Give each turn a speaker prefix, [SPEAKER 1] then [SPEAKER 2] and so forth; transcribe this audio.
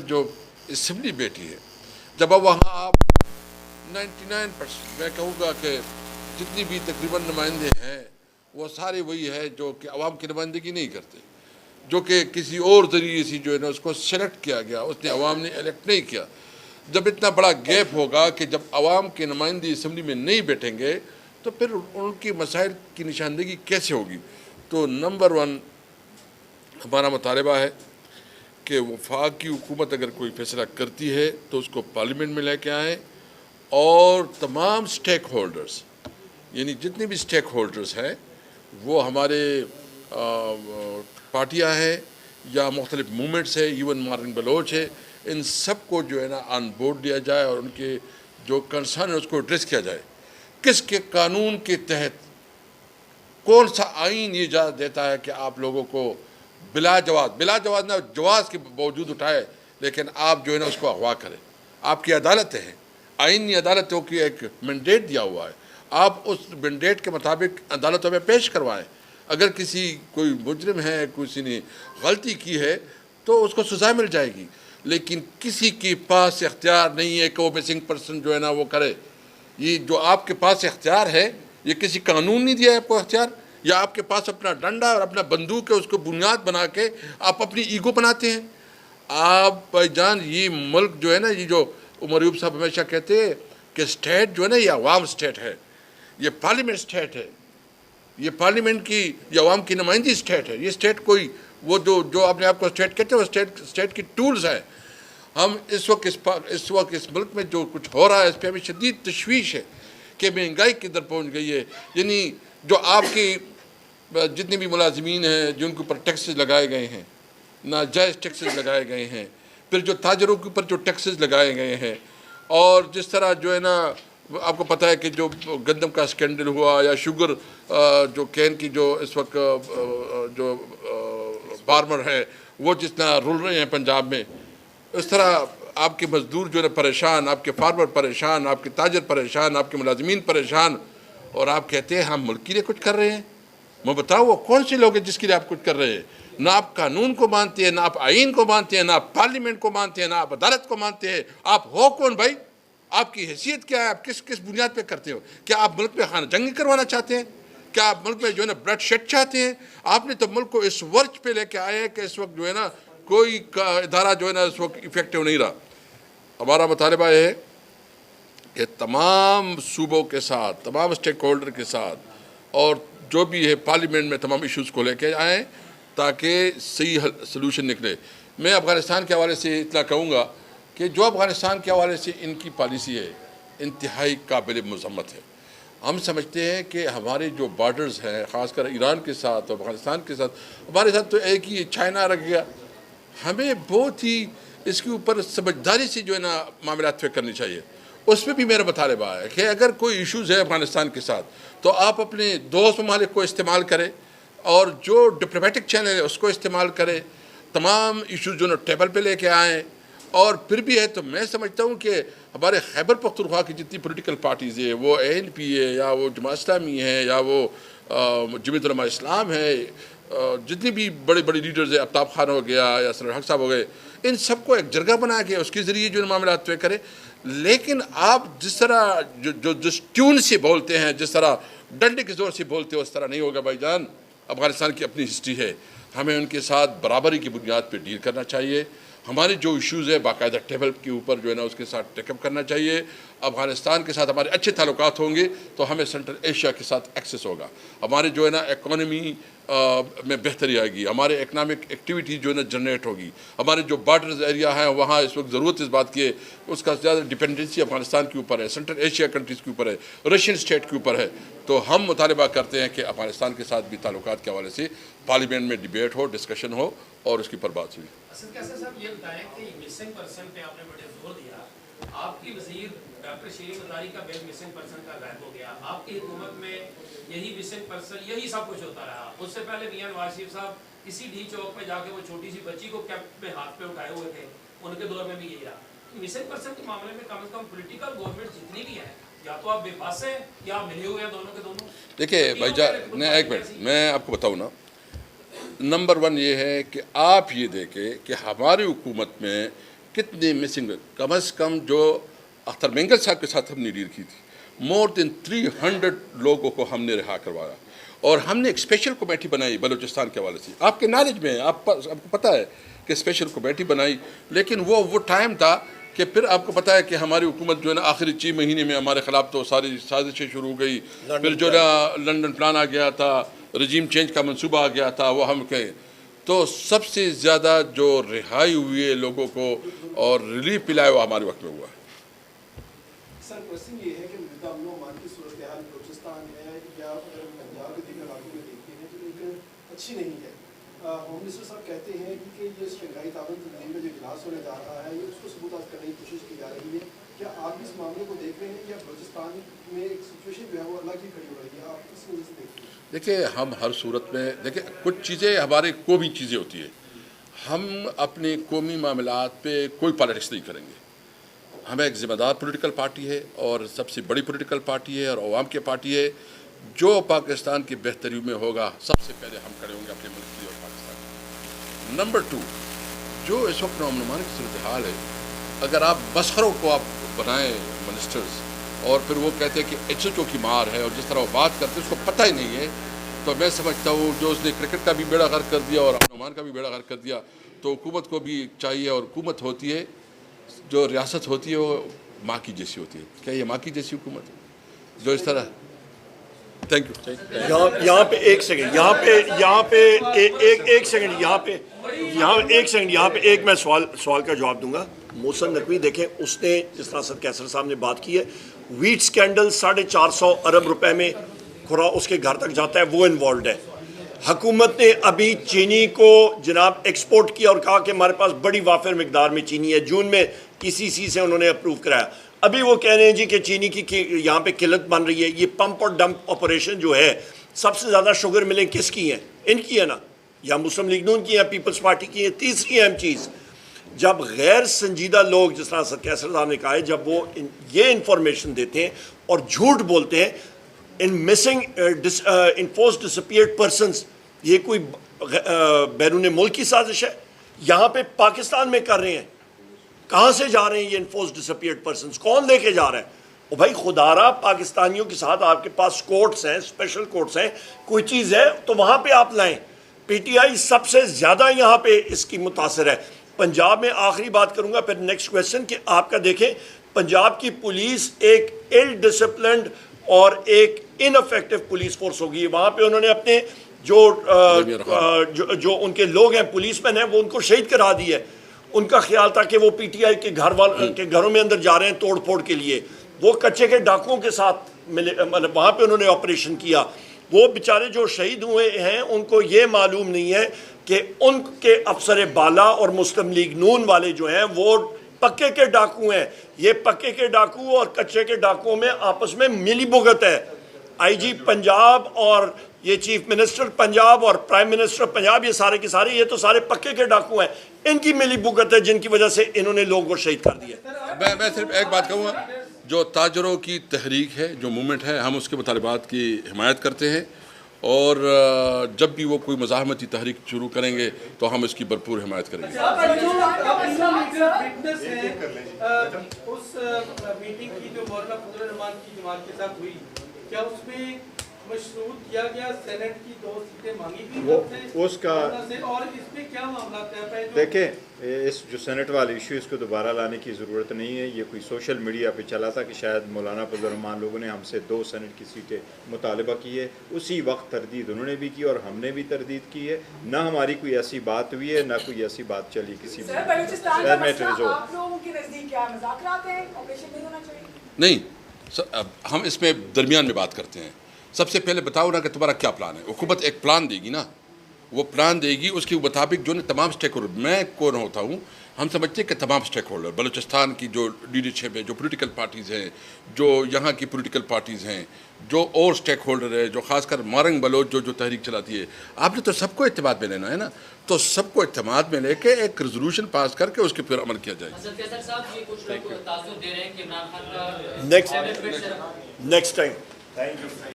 [SPEAKER 1] جو اسمبلی بیٹی ہے، جب اب وہاں آپ 99% میں کہوں گا کہ جتنی بھی تقریباً نمائندے ہیں وہ سارے وہی ہے جو کہ عوام کی نمائندگی نہیں کرتے، جو کہ کسی اور ذریعے سے جو ہے نا اس کو سلیکٹ کیا گیا، اس نے عوام نے الیکٹ نہیں کیا۔ جب اتنا بڑا گیپ ہوگا کہ جب عوام کے نمائندے اسمبلی میں نہیں بیٹھیں گے تو پھر ان کی مسائل کی نشاندہی کیسے ہوگی؟ تو نمبر 1 ہمارا مطالبہ ہے کہ وفاقی حکومت اگر کوئی فیصلہ کرتی ہے تو اس کو پارلیمنٹ میں لے کے آئیں، اور تمام سٹیک ہولڈرز، یعنی جتنے بھی سٹیک ہولڈرز ہیں وہ ہمارے پارٹیاں ہیں یا مختلف موومنٹس ہیں، ایون مارن بلوچ ہے، ان سب کو جو ہے نا آن بورڈ لیا جائے اور ان کے جو کنسرن ہے اس کو ایڈریس کیا جائے۔ کس کے قانون کے تحت کون سا آئین یہ اجازت دیتا ہے کہ آپ لوگوں کو بلا جواز نہ جواز کے باوجود اٹھائے لیکن آپ جو ہے نا اس کو اغوا کریں؟ آپ کی عدالتیں ہیں، آئینی عدالتوں کی ایک مینڈیٹ دیا ہوا ہے، آپ اس مینڈیٹ کے مطابق عدالتوں میں پیش کروائیں۔ اگر کوئی مجرم ہے، کسی نے غلطی کی ہے تو اس کو سزا مل جائے گی، لیکن کسی کے پاس اختیار نہیں ہے کہ وہ مسنگ پرسن جو ہے نا وہ کرے۔ یہ جو آپ کے پاس اختیار ہے یہ کسی قانون نہیں دیا ہے آپ کو اختیار، یا آپ کے پاس اپنا ڈنڈا اور اپنا بندوق ہے اس کو بنیاد بنا کے آپ اپنی ایگو بناتے ہیں۔ آپ بھائی جان یہ ملک جو ہے نا، یہ جو عمر ایوب صاحب ہمیشہ کہتے ہیں کہ سٹیٹ جو ہے نا یہ عوام سٹیٹ ہے، یہ پارلیمنٹ سٹیٹ ہے، یہ پارلیمنٹ کی یہ عوام کی نمائندی سٹیٹ ہے۔ یہ سٹیٹ کوئی وہ جو اپنے آپ کو سٹیٹ کہتے ہیں وہ سٹیٹ کی ٹولز ہیں۔ ہم اس وقت اس ملک میں جو کچھ ہو رہا ہے اس پہ ہمیں شدید تشویش ہے کہ مہنگائی کدھر پہنچ گئی ہے۔ یعنی جو آپ کی جتنے بھی ملازمین ہیں جن کے اوپر ٹیکسز لگائے گئے ہیں، ناجائز ٹیکسز لگائے گئے ہیں، پھر جو تاجروں کے اوپر جو ٹیکسز لگائے گئے ہیں، اور جس طرح جو ہے نا آپ کو پتہ ہے کہ جو گندم کا سکینڈل ہوا یا شوگر جو کین کی جو اس وقت جو فارمر ہے وہ جس طرح رول رہے ہیں پنجاب میں، اس طرح آپ کے مزدور جو ہے پریشان، آپ کے فارمر پریشان، آپ کے تاجر پریشان، آپ کے ملازمین پریشان، اور آپ کہتے ہیں ہم ملک کے لیے کچھ کر رہے ہیں۔ میں بتاؤ وہ کون سے لوگ ہیں جس کے لیے آپ کچھ کر رہے ہیں؟ نہ آپ قانون کو مانتے ہیں، نہ آپ آئین کو مانتے ہیں، نہ آپ پارلیمنٹ کو مانتے ہیں، نہ آپ عدالت کو مانتے ہیں۔ آپ ہو کون بھائی؟ آپ کی حیثیت کیا ہے؟ آپ کس بنیاد پہ کرتے ہو؟ کیا آپ ملک میں خانہ جنگی کروانا چاہتے ہیں؟ کیا آپ ملک میں جو ہے نا بلڈ شیڈ چاہتے ہیں؟ آپ نے تو ملک کو اس ورچ پہ لے کے آئے ہیں کہ اس وقت جو ہے نا کوئی ادارہ جو ہے نا اس وقت افیکٹو نہیں رہا۔ ہمارا مطالبہ یہ ہے کہ تمام صوبوں کے ساتھ، تمام اسٹیک ہولڈر کے ساتھ، اور جو بھی ہے پارلیمنٹ میں تمام ایشوز کو لے کے آئیں تاکہ صحیح سلوشن نکلے۔ میں افغانستان کے حوالے سے اتنا کہوں گا کہ جو افغانستان کے حوالے سے ان کی پالیسی ہے انتہائی قابل مذمت ہے۔ ہم سمجھتے ہیں کہ ہمارے جو بارڈرز ہیں خاص کر ایران کے ساتھ اور افغانستان کے ساتھ، ہمارے ساتھ تو ایک ہی چائنا رکھ گیا۔ ہمیں بہت ہی اس کے اوپر سمجھداری سے جو ہے نا معاملات طے کرنی چاہیے۔ اس میں بھی میرا مطالبہ ہے کہ اگر کوئی ایشوز ہے افغانستان کے ساتھ تو آپ اپنے دوست ممالک کو استعمال کریں اور جو ڈپلومیٹک چینل ہے اس کو استعمال کریں، تمام ایشوز جو نا ٹیبل پہ لے کے آئیں۔ اور پھر بھی ہے تو میں سمجھتا ہوں کہ ہمارے خیبر پختونخوا کی جتنی پولیٹیکل پارٹیز ہیں، وہ ANP ہے یا وہ جماعت اسلامی ہے یا وہ جمعیت علماء اسلام ہے، جتنی بھی بڑے بڑے لیڈرز ہیں، آفتاب خان ہو گیا یا سرور حق صاحب ہو گئے، ان سب کو ایک جرگہ بنا کے اس کے ذریعے جو معاملات طے کرے۔ لیکن آپ جس طرح جس ٹیون سے بولتے ہیں، جس طرح ڈنڈے کے زور سے بولتے ہیں، اس طرح نہیں ہوگا بھائی جان۔ افغانستان کی اپنی ہسٹری ہے، ہمیں ان کے ساتھ برابری کی بنیاد پہ ڈیل کرنا چاہیے۔ ہمارے جو ایشوز ہیں باقاعدہ ٹیبل کے اوپر جو ہے نا اس کے ساتھ ٹیک اپ کرنا چاہیے۔ افغانستان کے ساتھ ہمارے اچھے تعلقات ہوں گے تو ہمیں سینٹرل ایشیا کے ساتھ ایکسیس ہوگا، ہمارے جو ہے نا اکانومی میں بہتری آئے گی، ہمارے اکنامک ایکٹیویٹی جو ہے نا جنریٹ ہوگی۔ ہمارے جو بارڈرز ایریا ہیں وہاں اس وقت ضرورت اس بات کی ہے، اس کا زیادہ ڈپینڈنسی افغانستان کے اوپر ہے، سینٹرل ایشیا کنٹریز کے اوپر ہے، رشین سٹیٹ کے اوپر ہے۔ تو ہم مطالبہ کرتے ہیں کہ افغانستان کے ساتھ بھی تعلقات کے حوالے سے پارلیمنٹ میں ڈیبیٹ ہو، ڈسکشن ہو اور اس کی پر بات ہوئی۔
[SPEAKER 2] اسد کیسر صاحب یہ بتائیں کہ مسنگ پرسن پہ آپ نے بڑے زور دیا، آپ کی وزیر ڈاکٹر شیریں مزاری کا بیل مسنگ پرسن کا غائب ہو گیا، آپ کی حکومت میں یہی مسنگ پرسن یہی سب کچھ ہوتا رہا۔ اس سے پہلے میاں نواز شریف صاحب اسی ڈی چوک پہ جا کے وہ چھوٹی سی بچی کو کیپ پہ ہاتھ پہ اٹھائے ہوئے تھے، ان کے دور میں بھی یہی رہا۔ مسنگ پرسن کے معاملے میں کم از کم پولیٹیکل گورنمنٹ جتنی بھی ہے یا تو آپ بے پاس ہیں یا ملے ہوئے ہیں دونوں کے دونوں۔
[SPEAKER 1] دیکھیے بھائی جان، ایک منٹ میں آپ کو بتاؤں نا، نمبر 1 یہ ہے کہ آپ یہ دیکھیں کہ ہماری حکومت میں کتنے مسنگ کم از کم جو اختر مینگل صاحب کے ساتھ ہم نے ڈیل کی تھی مور دین 300 لوگوں کو ہم نے رہا کروایا اور ہم نے ایک اسپیشل کمیٹی بنائی بلوچستان کے حوالے سے. آپ کے نالج میں ہے, آپ کو پتہ ہے کہ اسپیشل کمیٹی بنائی, لیکن وہ ٹائم تھا کہ پھر آپ کو پتہ ہے کہ ہماری حکومت جو ہے نا آخری 6 مہینے میں ہمارے خلاف تو ساری سازشیں شروع ہو گئی. پھر جو ہے لنڈن پلان آ گیا تھا, رجیم چینج کا منصوبہ آ گیا تھا, وہ ہم کہیں تو سب سے زیادہ جو رہائی ہوئی ہے لوگوں کو اور ریلیف پلایا وہ ہمارے وقت میں ہوا.
[SPEAKER 3] سر کوشچن یہ ہے کہ موجودہ امن و امان کی صورتحال بلوچستان ہے یا اگر پنجاب کے دیگر علاقوں میں دیکھتے ہیں تو ایک اچھی نہیں ہے. ہوم منسٹر صاحب کہتے ہیں کہ یہ شنگھائی تعاون تنظیم میں جو اجلاس ہونے جا رہا ہے یہ اس کو ثبوت کرنے کی کوشش کی جا رہی ہے. کیا آپ اس معاملے کو دیکھ رہے ہیں یا بلوچستان میں ایک سچویشن جو ہے وہ الگ ہی کھڑی ہو رہی ہے, آپ کس وجہ سے دیکھتے ہیں؟
[SPEAKER 1] دیکھیں ہم ہر صورت میں دیکھیں کچھ چیزیں ہمارے قومی چیزیں ہوتی ہیں, ہم اپنے قومی معاملات پہ کوئی پالیٹکس نہیں کریں گے. ہمیں ایک ذمہ دار پولیٹیکل پارٹی ہے اور سب سے بڑی پولیٹیکل پارٹی ہے اور عوام کی پارٹی ہے. جو پاکستان کی بہتری میں ہوگا سب سے پہلے ہم کھڑے ہوں گے اپنے ملک کی اور پاکستان کی. نمبر 2, جو اس وقت امن و امان کی صورتحال ہے, اگر آپ مسخروں کو آپ بنائیں منسٹرز اور پھر وہ کہتے ہیں کہ ایچ ایچ او کی مار ہے اور جس طرح وہ بات کرتے ہیں اس کو پتہ ہی نہیں ہے, تو میں سمجھتا ہوں جو اس نے کرکٹ کا بھی بیڑا غرق کر دیا اور امن و امان کا بھی بیڑا غرق کر دیا, تو حکومت کو بھی چاہیے. اور حکومت ہوتی ہے جو ریاست ہوتی ہے وہ ماں کی جیسی ہوتی ہے. کیا یہ ماں کی جیسی حکومت ہے جو اس طرح؟ Thank you.
[SPEAKER 4] یہاں پہ ایک سیکنڈ, یہاں پہ ایک سیکنڈ, یہاں پہ ایک میں سوال کا جواب دوں گا. محسن نقوی دیکھیں, اس نے جس طرح سر کیسر صاحب نے بات کی ہے, ویٹ سکینڈل 450 ارب روپے میں کھرا اس کے گھر تک جاتا ہے, وہ انوالوڈ ہے. حکومت نے ابھی چینی کو جناب ایکسپورٹ کیا اور کہا کہ ہمارے پاس بڑی وافر مقدار میں چینی ہے. جون میں ECC سے انہوں نے اپروو کرایا. ابھی وہ کہہ رہے ہیں جی کہ چینی کی یہاں پہ قلت بن رہی ہے. یہ پمپ اور ڈمپ آپریشن جو ہے, سب سے زیادہ شوگر ملیں کس کی ہیں؟ ان کی ہے نا, یا مسلم لیگ نون کی ہیں, پیپلز پارٹی کی ہیں. تیسری اہم چیز, جب غیر سنجیدہ لوگ جس طرح سر کیسر صاحب نے کہا ہے, جب وہ یہ انفارمیشن دیتے ہیں اور جھوٹ بولتے ہیں ان مسنگ انفورس ڈسپیئرڈ پرسنز, یہ کوئی بیرون ملک کی سازش ہے؟ یہاں پہ پاکستان میں کر رہے ہیں. کہاں سے جا رہے ہیں یہ انفورس ڈسپیئرڈ پرسنز؟ کون لے کے جا رہا ہے؟ او بھائی خدا را, پاکستانیوں کے ساتھ آپ کے پاس کورٹس ہیں, اسپیشل کورٹس ہیں, کوئی چیز ہے تو وہاں پہ آپ لائیں. PTI سب سے زیادہ یہاں پہ اس کی متاثر ہے. پنجاب میں آخری بات کروں گا, پھر نیکسٹ کویسچن, کہ آپ کا دیکھیں پنجاب کی پولیس ایک ایل ڈسپلنڈ اور ایک ان افیکٹو پولیس فورس ہوگی. وہاں پہ انہوں نے اپنے جو ان کے لوگ ہیں, پولیس مین ہیں, وہ ان کو شہید کرا دی ہے. ان کا خیال تھا کہ وہ PTI کے گھروں میں اندر جا رہے ہیں توڑ پھوڑ کے لیے. وہ کچے کے ڈاکوؤں کے ساتھ ملے, مطلب وہاں پہ انہوں نے آپریشن کیا. وہ بیچارے جو شہید ہوئے ہیں ان کو یہ معلوم نہیں ہے کہ ان کے افسر بالا اور مسلم لیگ نون والے جو ہیں وہ پکے کے ڈاکو ہیں. یہ پکے کے ڈاکو اور کچے کے ڈاکوؤں میں آپس میں ملی بھگت ہے. IG پنجاب اور یہ چیف منسٹر پنجاب اور پرائم منسٹر پنجاب, یہ سارے کے سارے, یہ تو سارے پکے کے ڈاکو ہیں. ان کی ملی بھگت ہے جن کی وجہ سے انہوں نے لوگوں کو شہید کر دیا.
[SPEAKER 1] میں صرف ایک بات کہوں گا, جو تاجروں کی تحریک ہے, جو موومنٹ ہے, ہم اس کے مطالبات کی حمایت کرتے ہیں اور جب بھی وہ کوئی مزاحمتی تحریک شروع کریں گے تو ہم اس کی بھرپور حمایت کریں گے.
[SPEAKER 5] اس میٹنگ کی جو مولانا فضل الرحمان کی جماعت کے ساتھ ہوئی, کیا اس میں مشروط کیا گیا سینٹ کی 2 سیٹیں مانگی گئی
[SPEAKER 6] اس کا,
[SPEAKER 5] اور اس میں کیا معاملات ہیں؟
[SPEAKER 6] دیکھیں اس جو سینٹ والا ایشو اس کو دوبارہ لانے کی ضرورت نہیں ہے. یہ کوئی سوشل میڈیا پہ چلا تھا کہ شاید مولانا فضل الرحمان لوگوں نے ہم سے 2 سینٹ کی سیٹیں مطالبہ کی ہے. اسی وقت تردید انہوں نے بھی کی اور ہم نے بھی تردید کی ہے. نہ ہماری کوئی ایسی بات ہوئی ہے, نہ کوئی ایسی بات چلی کسی میں.
[SPEAKER 1] نہیں, ہم اس میں درمیان میں بات کرتے ہیں. سب سے پہلے بتاؤ نا کہ تمہارا کیا پلان ہے. حکومت ایک پلان دے گی نا, وہ پلان دے گی, اس کے مطابق جو تمام اسٹیک ہولڈر, میں کون ہوتا ہوں, ہم سمجھتے ہیں کہ تمام اسٹیک ہولڈر بلوچستان کی جو لیڈرشپ ہے, جو پولیٹیکل پارٹیز ہیں, جو یہاں کی پولیٹیکل پارٹیز ہیں, جو اور اسٹیک ہولڈر ہے, جو خاص کر مارنگ بلوچ جو تحریک چلاتی ہے, آپ نے تو سب کو اعتماد میں لینا ہے نا. تو سب کو اعتماد میں لے کے ایک ریزولوشن پاس کر کے اس کے پھر عمل کیا جائے.
[SPEAKER 4] Next time.